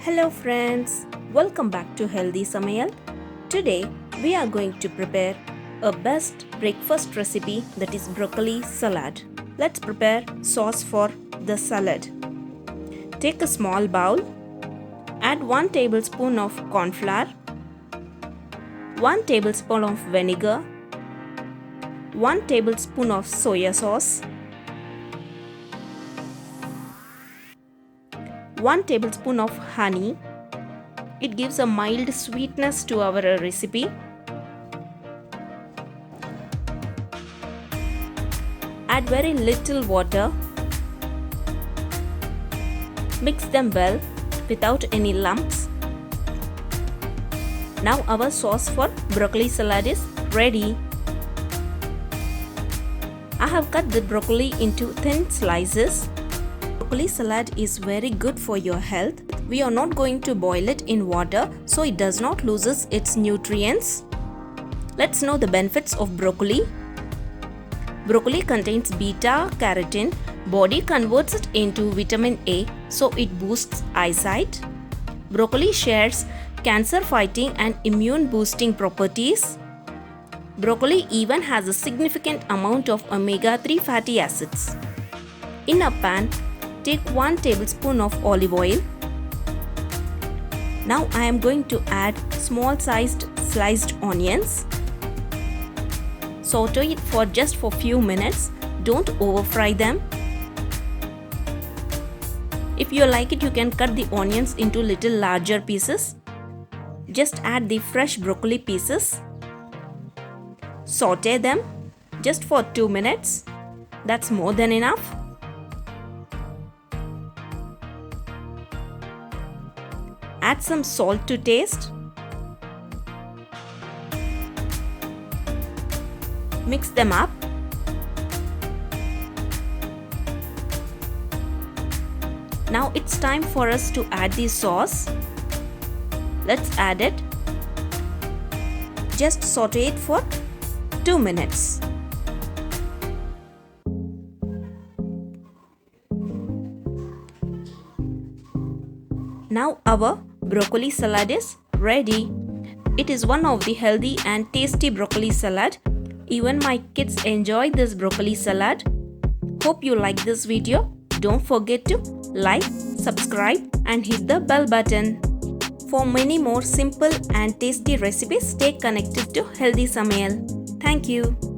Hello friends, welcome back to Healthy Samayal. Today we are going to prepare a best breakfast recipe, that is broccoli salad. Let's prepare sauce for the salad. Take a small bowl, add 1 tablespoon of corn flour, 1 tablespoon of vinegar, 1 tablespoon of soya sauce, 1 tablespoon of honey. It gives a mild sweetness to our recipe. Add very little water. Mix them well without any lumps. Now our sauce for broccoli salad is ready. I have cut the broccoli into thin slices. Broccoli salad is very good for your health. We are not going to boil it in water so it does not lose its nutrients. Let's know the benefits of broccoli. Broccoli contains beta-carotene. Body converts it into vitamin A, so it boosts eyesight. Broccoli shares cancer-fighting and immune-boosting properties. Broccoli even has a significant amount of omega-3 fatty acids. In a pan, take 1 tablespoon of olive oil. Now I am going to add small-sized sliced onions. Saute it for just for few minutes. Don't over-fry them. If you like it, you can cut the onions into little larger pieces. Just add the fresh broccoli pieces. Saute them just for 2 minutes. That's more than enough. Add some salt to taste. Mix them up. Now it's time for us to add the sauce. Let's add it. Just saute it for 2 minutes. Now our broccoli salad is ready. It is one of the healthy and tasty broccoli salad. Even my kids enjoy this broccoli salad. Hope you like this video. Don't forget to like, subscribe and hit the bell button. For many more simple and tasty recipes, stay connected to Healthy Samayal. Thank you.